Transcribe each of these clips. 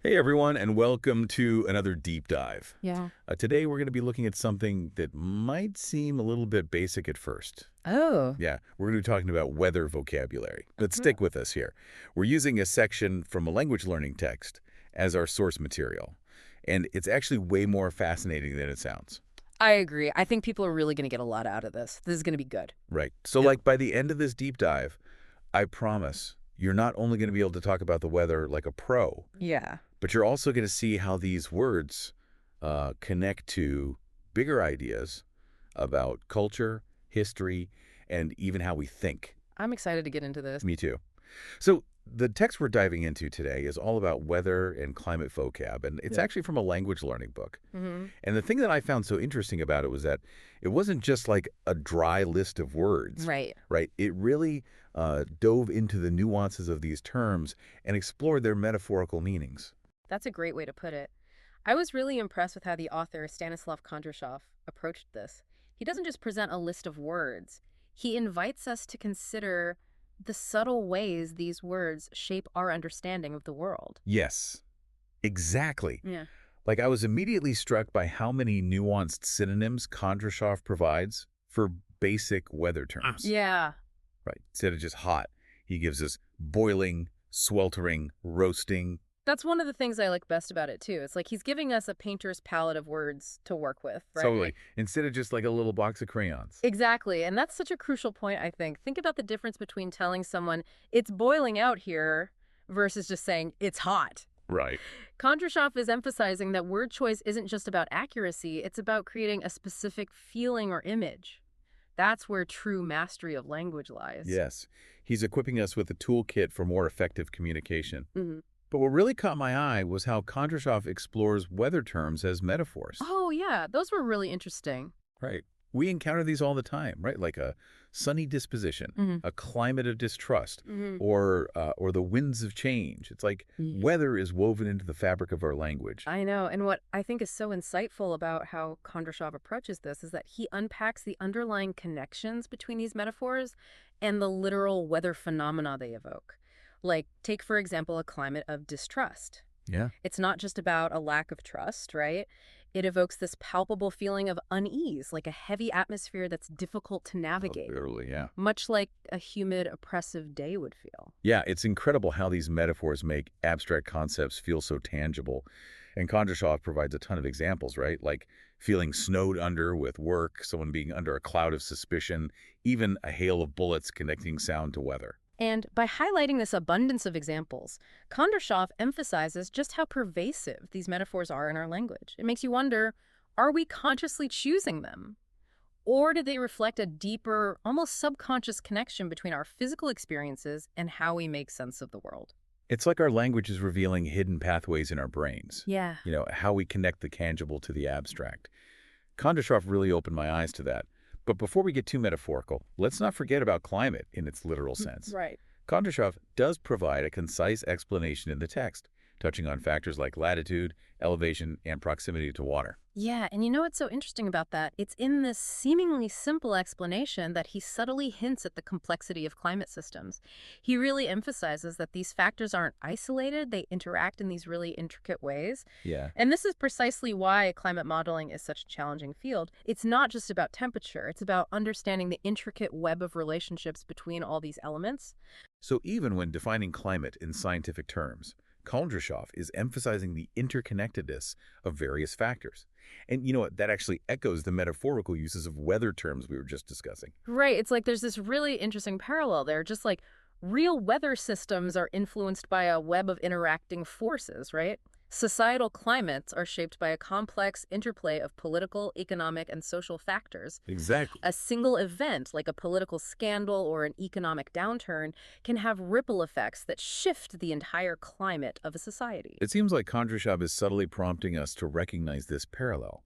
Hey everyone, and welcome to another deep dive. Yeah. Today we're going to be looking at something that might seem a little bit basic at first. Oh. Yeah, we're going to be talking about weather vocabulary. But stick with us here. We're using a section from a language learning text as our source material. And it's actually way more fascinating than it sounds. I agree. I think people are really going to get a lot out of this. This is going to be good. Right. So like by the end of this deep dive, I promise you're not only going to be able to talk about the weather like a pro. Yeah. But you're also going to see how these words connect to bigger ideas about culture, history, and even how we think. I'm excited to get into this. Me too. So the text we're diving into today is all about weather and climate vocab, and it's actually from a language learning book. And the thing that I found so interesting about it was that it wasn't just like a dry list of words. Right. Right. It really dove into the nuances of these terms and explored their metaphorical meanings. That's a great way to put it. I was really impressed with how the author, Stanислав Kondrashov, approached this. He doesn't just present a list of words. He invites us to consider the subtle ways these words shape our understanding of the world. Yes, exactly. Yeah. Like I was immediately struck by how many nuanced synonyms Kondrashov provides for basic weather terms. Yeah. Right. Instead of just hot, he gives us boiling, sweltering, roasting. That's one of the things I like best about it, too. It's like he's giving us a painter's palette of words to work with, right? Totally. Instead of just like a little box of crayons. Exactly. And that's such a crucial point, I think. Think about the difference between telling someone it's boiling out here versus just saying it's hot. Right. Kondrashov is emphasizing that word choice isn't just about accuracy, it's about creating a specific feeling or image. That's where true mastery of language lies. Yes. He's equipping us with a toolkit for more effective communication. Mm-hmm. But what really caught my eye was how Kondrashov explores weather terms as metaphors. Oh, yeah. Those were really interesting. Right. We encounter these all the time, right? Like a sunny disposition, a climate of distrust, or the winds of change. It's like weather is woven into the fabric of our language. I know. And what I think is so insightful about how Kondrashov approaches this is that he unpacks the underlying connections between these metaphors and the literal weather phenomena they evoke. Like, take, for example, a climate of distrust. Yeah. It's not just about a lack of trust, right? It evokes this palpable feeling of unease, like a heavy atmosphere that's difficult to navigate. Literally, yeah. Much like a humid, oppressive day would feel. Yeah, it's incredible how these metaphors make abstract concepts feel so tangible. And Kondrashov provides a ton of examples, right? Like feeling snowed under with work, someone being under a cloud of suspicion, even a hail of bullets connecting sound to weather. And by highlighting this abundance of examples, Kondrashov emphasizes just how pervasive these metaphors are in our language. It makes you wonder, are we consciously choosing them? Or do they reflect a deeper, almost subconscious connection between our physical experiences and how we make sense of the world? It's like our language is revealing hidden pathways in our brains. Yeah. You know, how we connect the tangible to the abstract. Kondrashov really opened my eyes to that. But before we get too metaphorical, let's not forget about climate in its literal sense. Right. Kondrashov does provide a concise explanation in the text, touching on factors like latitude, elevation, and proximity to water. Yeah, and you know what's so interesting about that? It's in this seemingly simple explanation that he subtly hints at the complexity of climate systems. He really emphasizes that these factors aren't isolated, they interact in these really intricate ways. Yeah. And this is precisely why climate modeling is such a challenging field. It's not just about temperature, it's about understanding the intricate web of relationships between all these elements. So even when defining climate in scientific terms, Kondrashov is emphasizing the interconnectedness of various factors. And you know what? That actually echoes the metaphorical uses of weather terms we were just discussing. Right. It's like there's this really interesting parallel there. Just like real weather systems are influenced by a web of interacting forces, right? Societal climates are shaped by a complex interplay of political, economic, and social factors. Exactly. A single event, like a political scandal or an economic downturn, can have ripple effects that shift the entire climate of a society. It seems like Kondrashov is subtly prompting us to recognize this parallel.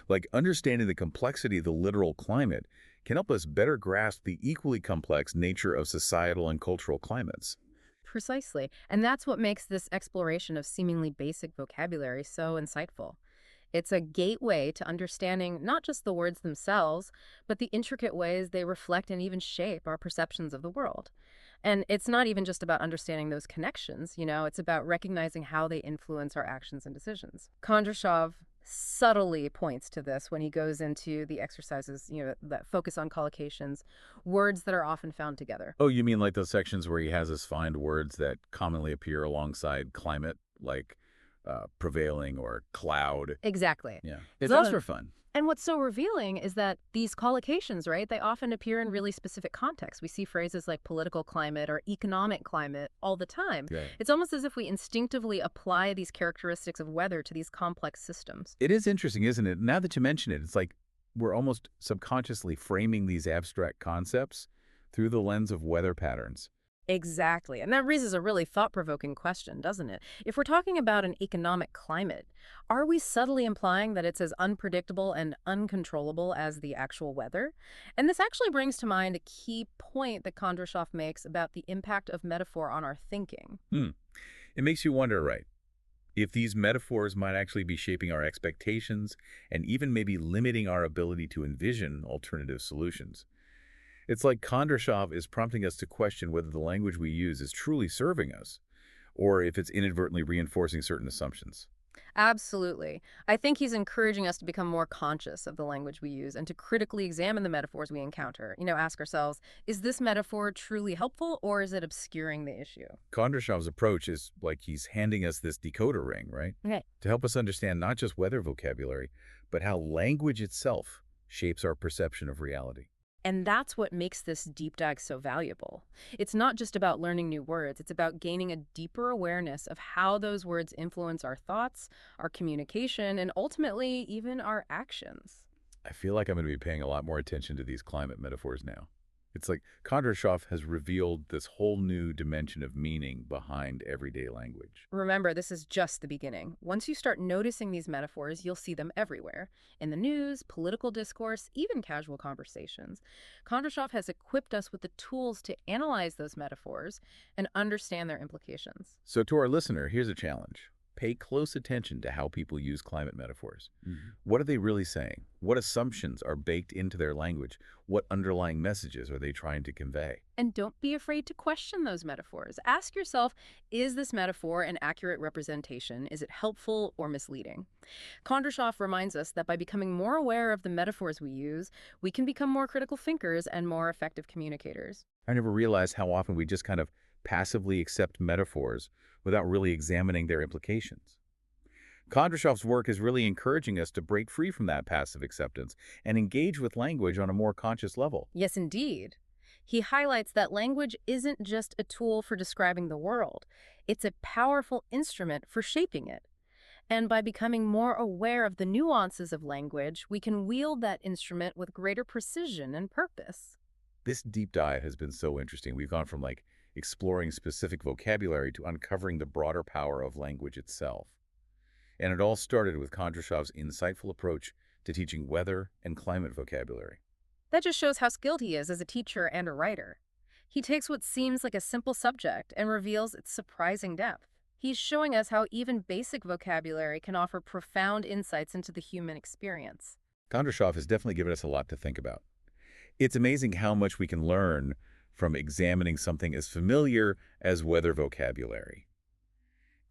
Like understanding the complexity of the literal climate can help us better grasp the equally complex nature of societal and cultural climates. Precisely. And that's what makes this exploration of seemingly basic vocabulary so insightful. It's a gateway to understanding not just the words themselves, but the intricate ways they reflect and even shape our perceptions of the world. And it's not even just about understanding those connections, it's about recognizing how they influence our actions and decisions. Kondrashov subtly points to this when he goes into the exercises, that focus on collocations, words that are often found together. Oh, you mean like those sections where he has us find words that commonly appear alongside climate, like prevailing or cloud? Exactly. Yeah. Those are fun. And what's so revealing is that these collocations, right, they often appear in really specific contexts. We see phrases like political climate or economic climate all the time. Yeah. It's almost as if we instinctively apply these characteristics of weather to these complex systems. It is interesting, isn't it? Now that you mention it, it's like we're almost subconsciously framing these abstract concepts through the lens of weather patterns. Exactly. And that raises a really thought-provoking question, doesn't it? If we're talking about an economic climate, are we subtly implying that it's as unpredictable and uncontrollable as the actual weather? And this actually brings to mind a key point that Kondrashov makes about the impact of metaphor on our thinking. It makes you wonder, right, if these metaphors might actually be shaping our expectations and even maybe limiting our ability to envision alternative solutions. It's like Kondrashov is prompting us to question whether the language we use is truly serving us, or if it's inadvertently reinforcing certain assumptions. Absolutely. I think he's encouraging us to become more conscious of the language we use and to critically examine the metaphors we encounter. Ask ourselves, is this metaphor truly helpful or is it obscuring the issue? Kondrashov's approach is like he's handing us this decoder ring, right? Okay. To help us understand not just weather vocabulary, but how language itself shapes our perception of reality. And that's what makes this deep dive so valuable. It's not just about learning new words. It's about gaining a deeper awareness of how those words influence our thoughts, our communication, and ultimately even our actions. I feel like I'm going to be paying a lot more attention to these climate metaphors now. It's like Kondrashov has revealed this whole new dimension of meaning behind everyday language. Remember, this is just the beginning. Once you start noticing these metaphors, you'll see them everywhere. In the news, political discourse, even casual conversations. Kondrashov has equipped us with the tools to analyze those metaphors and understand their implications. So to our listener, here's a challenge. Pay close attention to how people use climate metaphors. What are they really saying? What assumptions are baked into their language? What underlying messages are they trying to convey? And don't be afraid to question those metaphors. Ask yourself, is this metaphor an accurate representation? Is it helpful or misleading? Kondrashov reminds us that by becoming more aware of the metaphors we use, we can become more critical thinkers and more effective communicators. I never realized how often we just kind of passively accept metaphors without really examining their implications. Kondrashov's work is really encouraging us to break free from that passive acceptance and engage with language on a more conscious level. Yes, indeed. He highlights that language isn't just a tool for describing the world. It's a powerful instrument for shaping it. And by becoming more aware of the nuances of language, we can wield that instrument with greater precision and purpose. This deep dive has been so interesting. We've gone from exploring specific vocabulary to uncovering the broader power of language itself. And it all started with Kondrashov's insightful approach to teaching weather and climate vocabulary. That just shows how skilled he is as a teacher and a writer. He takes what seems like a simple subject and reveals its surprising depth. He's showing us how even basic vocabulary can offer profound insights into the human experience. Kondrashov has definitely given us a lot to think about. It's amazing how much we can learn from examining something as familiar as weather vocabulary.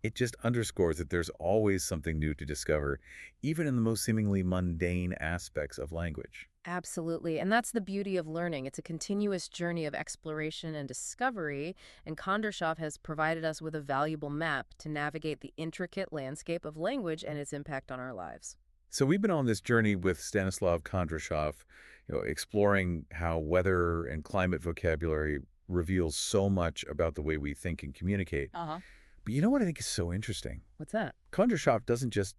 It just underscores that there's always something new to discover, even in the most seemingly mundane aspects of language. Absolutely. And that's the beauty of learning. It's a continuous journey of exploration and discovery, and Kondrashov has provided us with a valuable map to navigate the intricate landscape of language and its impact on our lives. So we've been on this journey with Stanislav Kondrashov, exploring how weather and climate vocabulary reveals so much about the way we think and communicate. But you know what I think is so interesting? What's that? Kondrashov doesn't just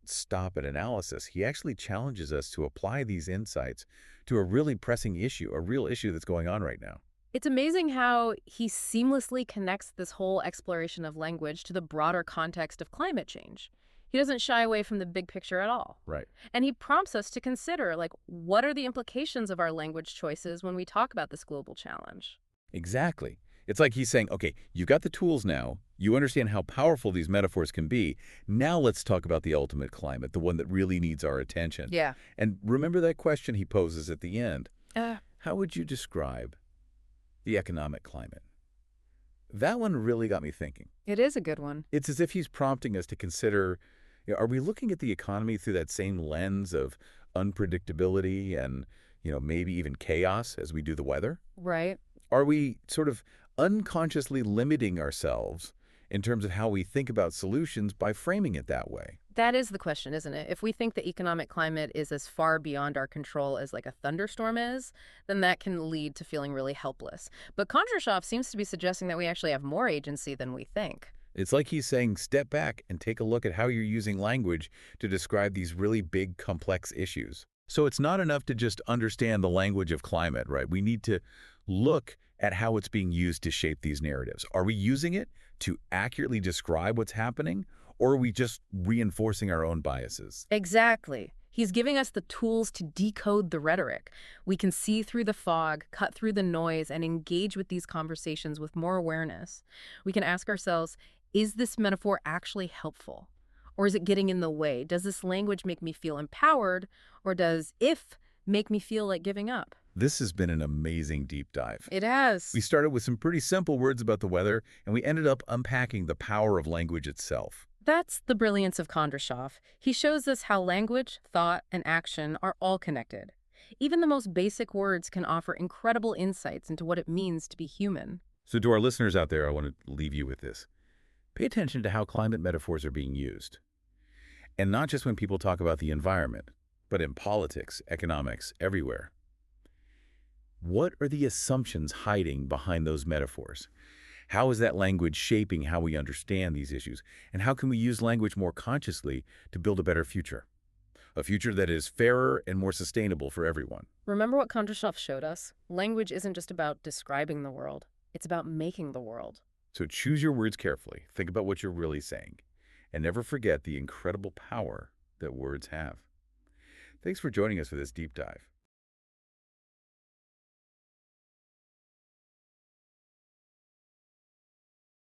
stop at analysis. He actually challenges us to apply these insights to a really pressing issue, a real issue that's going on right now. It's amazing how he seamlessly connects this whole exploration of language to the broader context of climate change. He doesn't shy away from the big picture at all. Right. And he prompts us to consider, what are the implications of our language choices when we talk about this global challenge? Exactly. It's like he's saying, okay, you've got the tools now. You understand how powerful these metaphors can be. Now let's talk about the ultimate climate, the one that really needs our attention. Yeah. And remember that question he poses at the end. How would you describe the economic climate? That one really got me thinking. It is a good one. It's as if he's prompting us to consider, are we looking at the economy through that same lens of unpredictability and, maybe even chaos as we do the weather? Right. Are we sort of unconsciously limiting ourselves in terms of how we think about solutions by framing it that way? That is the question, isn't it? If we think the economic climate is as far beyond our control as like a thunderstorm is, then that can lead to feeling really helpless. But Kondrashov seems to be suggesting that we actually have more agency than we think. It's like he's saying, step back and take a look at how you're using language to describe these really big, complex issues. So it's not enough to just understand the language of climate, right? We need to look at how it's being used to shape these narratives. Are we using it to accurately describe what's happening, or are we just reinforcing our own biases? Exactly. He's giving us the tools to decode the rhetoric. We can see through the fog, cut through the noise, and engage with these conversations with more awareness. We can ask ourselves, is this metaphor actually helpful? Or is it getting in the way? Does this language make me feel empowered? Or does if make me feel like giving up? This has been an amazing deep dive. It has. We started with some pretty simple words about the weather, and we ended up unpacking the power of language itself. That's the brilliance of Kondrashov. He shows us how language, thought, and action are all connected. Even the most basic words can offer incredible insights into what it means to be human. So to our listeners out there, I want to leave you with this. Pay attention to how climate metaphors are being used. And not just when people talk about the environment, but in politics, economics, everywhere. What are the assumptions hiding behind those metaphors? How is that language shaping how we understand these issues? And how can we use language more consciously to build a better future? A future that is fairer and more sustainable for everyone. Remember what Kondrashov showed us? Language isn't just about describing the world. It's about making the world. So choose your words carefully. Think about what you're really saying. And never forget the incredible power that words have. Thanks for joining us for this deep dive.